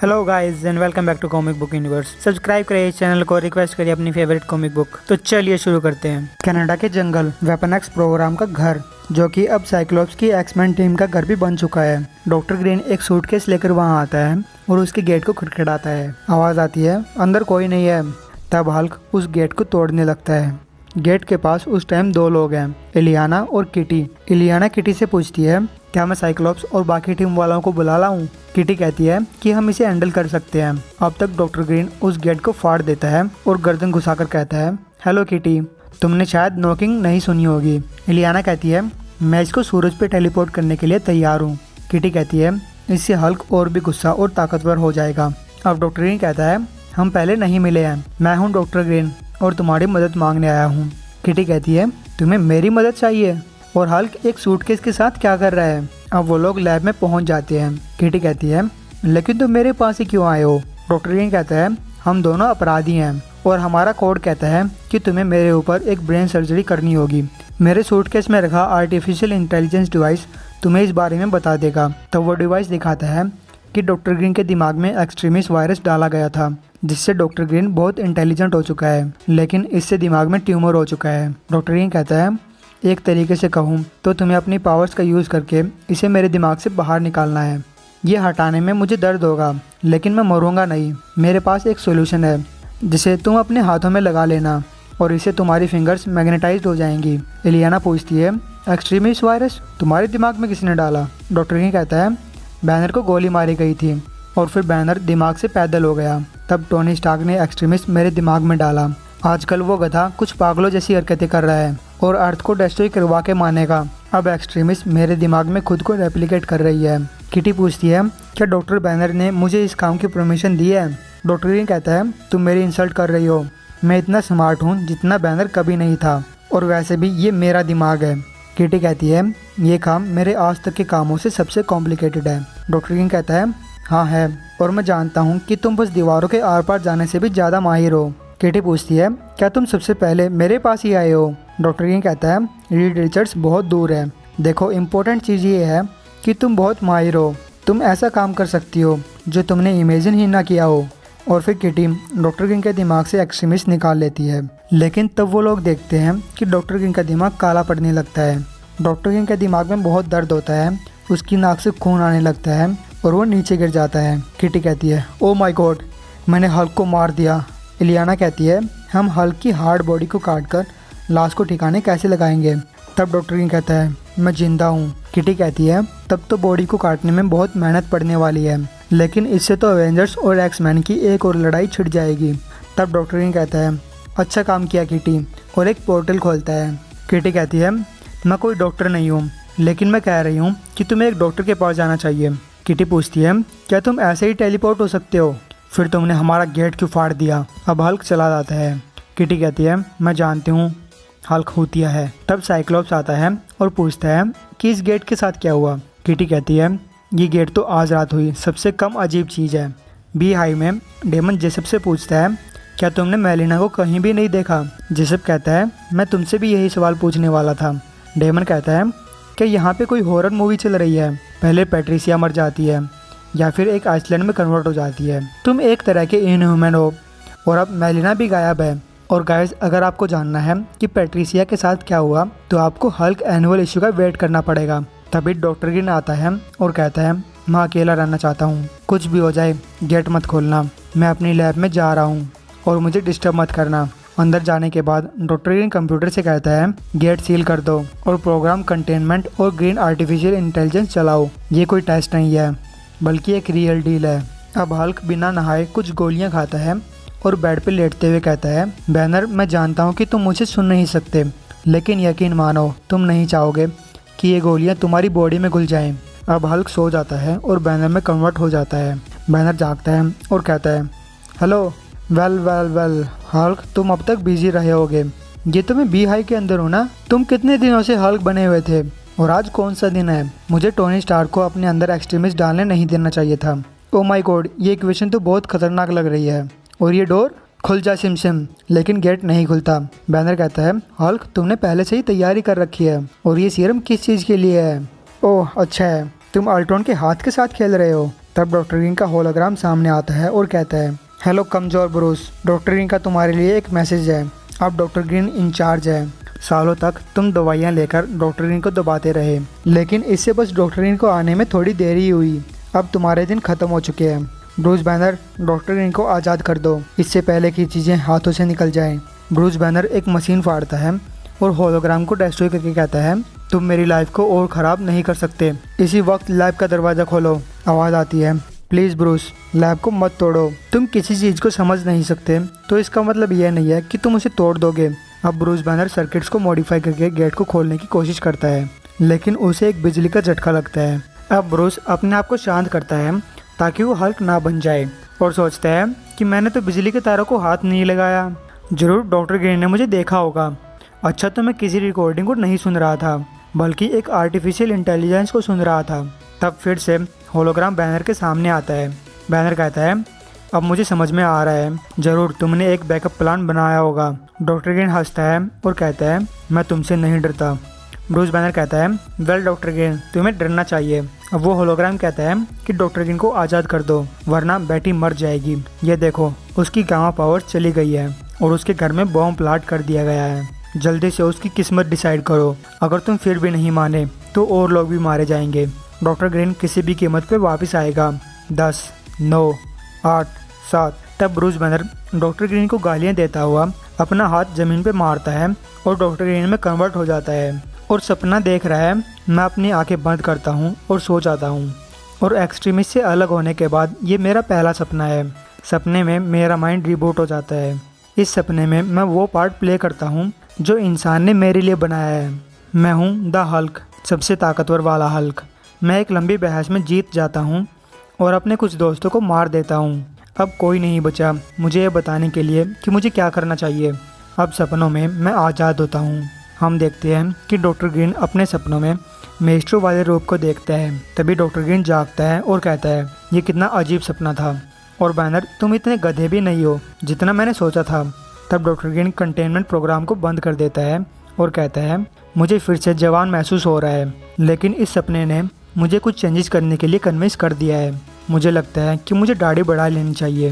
Hello guys and welcome back to comic book universe. Subscribe करिए इस channel को, request करिए अपनी फेवरेट कॉमिक बुक। तो चलिए शुरू करते हैं। कनाडा के जंगल वेपन एक्स प्रोग्राम का घर, जो कि अब साइक्लोप्स की एक्समैन टीम का घर भी बन चुका है। डॉक्टर ग्रीन एक सूटकेस लेकर वहां आता है और उसके गेट को खटखटाता है। आवाज आती है, अंदर कोई नहीं है। तब हल्क उस गेट को तोड़ने लगता है। गेट के पास उस टाइम दो लोग हैं, इलियाना और किटी। इलियाना किटी से पूछती है, क्या मैं साइक्लोप्स और बाकी टीम वालों को बुला लाऊं? किटी कहती है कि हम इसे हैंडल कर सकते हैं। अब तक डॉक्टर ग्रीन उस गेट को फाड़ देता है और गर्दन घुसाकर कहता है, हेलो किटी, तुमने शायद नॉकिंग नहीं सुनी होगी। इलियाना कहती है, मैं इसको सूरज पे टेलीपोर्ट करने के लिए तैयार हूँ। किटी कहती है, इससे हल्क और भी गुस्सा और ताकतवर हो जाएगा। अब डॉक्टर ग्रीन कहता है, हम पहले नहीं मिले हैं, मैं हूँ डॉक्टर ग्रीन और तुम्हारी मदद मांगने आया हूँ। किटी कहती है, तुम्हें मेरी मदद चाहिए? और हल्क एक सूटकेस के साथ क्या कर रहा है? अब वो लोग लैब में पहुंच जाते हैं। किटी कहती है, लेकिन तुम मेरे पास ही क्यों आए हो? डॉक्टर ग्रीन कहता है, हम दोनों अपराधी हैं और हमारा कोड कहता है कि तुम्हें मेरे ऊपर एक ब्रेन सर्जरी करनी होगी। मेरे सूटकेस में रखा आर्टिफिशियल इंटेलिजेंस डिवाइस तुम्हें इस बारे में बता देगा। तब वो डिवाइस दिखाता है कि डॉक्टर ग्रीन के दिमाग में एक्सट्रीमिस्ट वायरस डाला गया था, जिससे डॉक्टर ग्रीन बहुत इंटेलिजेंट हो चुका है, लेकिन इससे दिमाग में ट्यूमर हो चुका है। डॉक्टर ग्रीन कहता है, एक तरीके से कहूँ तो तुम्हें अपनी पावर्स का यूज़ करके इसे मेरे दिमाग से बाहर निकालना है। ये हटाने में मुझे दर्द होगा, लेकिन मैं मरूंगा नहीं। मेरे पास एक सोल्यूशन है जिसे तुम अपने हाथों में लगा लेना और इससे तुम्हारी फिंगर्स मैग्नेटाइज्ड हो जाएंगी। इलियाना पूछती है, एक्सट्रीमिस्ट वायरस तुम्हारे दिमाग में किसने डाला? डॉक्टर ग्रीन कहता है, बैनर को गोली मारी गई थी और फिर बैनर दिमाग से पैदल हो गया। तब टोनी स्टार्क ने एक्सट्रीमिस्ट मेरे दिमाग में डाला। आजकल वो गधा कुछ पागलों जैसी हरकतें कर रहा है और अर्थ को डिस्ट्रॉय करवा के मानेगा। अब एक्सट्रीमिस्ट मेरे दिमाग में खुद को रेप्लिकेट कर रही है। किटी पूछती है, क्या डॉक्टर बैनर ने मुझे इस काम की परमिशन दी है? डॉक्टर ग्रीन कहता है, तुम मेरी इंसल्ट कर रही हो। मैं इतना स्मार्ट हूँ जितना बैनर कभी नहीं था, और वैसे भी ये मेरा दिमाग है। किटी कहती है, ये काम मेरे आज तक के कामों से सबसे कॉम्प्लिकेटेड है। डॉक्टर ग्रीन कहता है, हाँ है, और मैं जानता हूँ कि तुम बस दीवारों के आर पार जाने से भी ज़्यादा माहिर हो। किटी पूछती है, क्या तुम सबसे पहले मेरे पास ही आए हो? डॉक्टर ग्रीन कहता है, रीड रिचर्ड्स बहुत दूर है। देखो, इम्पोर्टेंट चीज़ ये है कि तुम बहुत माहिर हो। तुम ऐसा काम कर सकती हो जो तुमने इमेजिन ही ना किया हो। और फिर किटी डॉक्टर ग्रीन के दिमाग से एक्सट्रीमिस्ट निकाल लेती है, लेकिन तब वो लोग देखते हैं कि डॉक्टर ग्रीन का दिमाग काला पड़ने लगता है। डॉक्टर ग्रीन के दिमाग में बहुत दर्द होता है, उसकी नाक से खून आने लगता है और वो नीचे गिर जाता है। किटी कहती है, ओ माय गॉड, मैंने हल्क को मार दिया। इलियाना कहती है, हम हल्क की हार्ड बॉडी को काट कर लाश को ठिकाने कैसे लगाएंगे? तब डॉक्टर ग्रीन कहता है, मैं जिंदा हूँ। किटी कहती है, तब तो बॉडी को काटने में बहुत मेहनत पड़ने वाली है, लेकिन इससे तो एवेंजर्स और एक्समैन की एक और लड़ाई छिड़ जाएगी। तब डॉक्टर ग्रीन कहता है, अच्छा काम किया किटी, और एक पोर्टल खोलता है। किटी कहती है, मैं कोई डॉक्टर नहीं हूँ, लेकिन मैं कह रही हूँ कि तुम्हें एक डॉक्टर के पास जाना चाहिए। किटी पूछती है, क्या तुम ऐसे ही टेलीपोर्ट हो सकते हो? फिर तुमने हमारा गेट क्यों फाड़ दिया? अब हल्क चला जाता है। किटी कहती है, मैं जानती हूँ हल्क होतिया है। तब साइक्लोप्स आता है और पूछता है कि इस गेट के साथ क्या हुआ? किटी कहती है, ये गेट तो आज रात हुई सबसे कम अजीब चीज़ है। बी हाई में डेमन जेसप से पूछता है, क्या तुमने मेलिना को कहीं भी नहीं देखा? जेसप कहता है, मैं तुमसे भी यही सवाल पूछने वाला था। डेमन कहता है, क्या यहाँ पे कोई हॉरर मूवी चल रही है? पहले पैट्रिसिया मर जाती है या फिर एक आइसलैंड में कन्वर्ट हो जाती है। तुम एक तरह के इनह्यूमन हो और अब मेलिना भी गायब है। और गाइस, अगर आपको जानना है कि पैट्रिसिया के साथ क्या हुआ तो आपको हल्क एनुअल इश्यू का वेट करना पड़ेगा। तभी डॉक्टर ग्रीन आता है और कहता है, मैं अकेला रहना चाहता हूँ, कुछ भी हो जाए गेट मत खोलना। मैं अपनी लैब में जा रहा हूँ और मुझे डिस्टर्ब मत करना। अंदर जाने के बाद डॉक्टर ग्रीन कंप्यूटर से कहता है, गेट सील कर दो और प्रोग्राम कंटेनमेंट और ग्रीन आर्टिफिशियल इंटेलिजेंस चलाओ। ये कोई टेस्ट नहीं है, बल्कि एक रियल डील है। अब हल्क बिना नहाए कुछ गोलियां खाता है और बेड पे लेटते हुए कहता है, बैनर, मैं जानता हूँ कि तुम मुझे सुन नहीं सकते, लेकिन यकीन मानो तुम नहीं चाहोगे कि ये गोलियां तुम्हारी बॉडी में घुल जाएं। अब हल्क सो जाता है और बैनर में कन्वर्ट हो जाता है। बैनर जागता है और कहता है, हेलो, वेल हल्क, तुम अब तक बिजी रहे होगे। ये तुम्हें बी हाई के अंदर हो ना? तुम कितने दिनों से हल्क बने हुए थे और आज कौन सा दिन है? मुझे टोनी स्टार्क को अपने अंदर एक्सट्रीमिस्ट डालने नहीं देना चाहिए था। ओ माय गॉड, ये इक्वेशन तो बहुत खतरनाक लग रही है। और ये डोर खुल जा सिम, लेकिन गेट नहीं खुलता। बैनर कहता है, हल्क, तुमने पहले से ही तैयारी कर रखी है। और ये सीरम किस चीज़ के लिए है? ओह अच्छा है, तुम अल्ट्रॉन के हाथ के साथ खेल रहे हो। तब डॉक्टर ग्रीन का होलोग्राम सामने आता है और कहता है, हेलो कमजोर ब्रूस, डॉक्टर ग्रीन का तुम्हारे लिए एक मैसेज है। अब डॉक्टर ग्रीन इंचार्ज है। सालों तक तुम दवाइयाँ लेकर डॉक्टर ग्रीन को दबाते रहे, लेकिन इससे बस डॉक्टर ग्रीन को आने में थोड़ी देर ही हुई। अब तुम्हारे दिन खत्म हो चुके हैं। ब्रूस बैनर, डॉक्टर ग्रीन को आज़ाद कर दो, इससे पहले कि चीज़ें हाथों से निकल जाएं। ब्रूस बैनर एक मशीन फाड़ता है और होलोग्राम को डिस्ट्रॉय करके कहता है, तुम मेरी लाइफ को और ख़राब नहीं कर सकते। इसी वक्त लैब का दरवाज़ा खोलो। आवाज़ आती है, प्लीज़ ब्रूस, लैब को मत तोड़ो। तुम किसी चीज़ को समझ नहीं सकते तो इसका मतलब यह नहीं है कि तुम उसे तोड़ दोगे। अब ब्रूस बैनर सर्किट्स को मॉडिफाई करके गेट को खोलने की कोशिश करता है, लेकिन उसे एक बिजली का झटका लगता है। अब ब्रूस अपने आप को शांत करता है ताकि वो हल्क ना बन जाए और सोचता है कि मैंने तो बिजली के तारों को हाथ नहीं लगाया। जरूर डॉक्टर ग्रीन ने मुझे देखा होगा। अच्छा, तो मैं किसी रिकॉर्डिंग को नहीं सुन रहा था, बल्कि एक आर्टिफिशियल इंटेलिजेंस को सुन रहा था। तब फिर से होलोग्राम बैनर के सामने आता है। बैनर कहता है, अब मुझे समझ में आ रहा है, जरूर तुमने एक बैकअप प्लान बनाया होगा। डॉक्टर ग्रीन हंसता है और कहता है, मैं तुमसे नहीं डरता। ब्रूस बैनर कहता है, वेल डॉक्टर ग्रीन, तुम्हें डरना चाहिए। अब वो होलोग्राम कहता है कि डॉक्टर ग्रीन को आज़ाद कर दो, वरना बेटी मर जाएगी। ये देखो, उसकी गामा पावर चली गई है और उसके घर में बॉम्ब प्लाट कर दिया गया है। जल्दी से उसकी किस्मत डिसाइड करो। अगर तुम फिर भी नहीं माने तो और लोग भी मारे जाएंगे। डॉक्टर ग्रीन किसी भी कीमत पे वापस आएगा। 10, 9, 8, 7। तब ब्रूस बैनर डॉक्टर ग्रीन को गालियां देता हुआ अपना हाथ ज़मीन पे मारता है और डॉक्टर ग्रीन में कन्वर्ट हो जाता है और सपना देख रहा है। मैं अपनी आंखें बंद करता हूँ और सो जाता हूँ। और एक्सट्रीमिस्ट से अलग होने के बाद ये मेरा पहला सपना है। सपने में मेरा माइंड रिबूट हो जाता है। इस सपने में मैं वो पार्ट प्ले करता हूँ जो इंसान ने मेरे लिए बनाया है। मैं हूँ द हल्क, सबसे ताकतवर वाला हल्क। मैं एक लंबी बहस में जीत जाता हूँ और अपने कुछ दोस्तों को मार देता हूँ। अब कोई नहीं बचा मुझे ये बताने के लिए कि मुझे क्या करना चाहिए। अब सपनों में मैं आज़ाद होता हूँ। हम देखते हैं कि डॉक्टर ग्रीन अपने सपनों में मेस्ट्रो वाले रूप को देखता है। तभी डॉक्टर ग्रीन जागता है और कहता है, ये कितना अजीब सपना था। और बैनर, तुम इतने गधे भी नहीं हो जितना मैंने सोचा था। तब डॉक्टर ग्रीन कंटेनमेंट प्रोग्राम को बंद कर देता है और कहता है, मुझे फिर से जवान महसूस हो रहा है, लेकिन इस सपने ने मुझे कुछ चेंजेस करने के लिए कन्विंस कर दिया है। मुझे लगता है कि मुझे दाढ़ी बढ़ा लेनी चाहिए।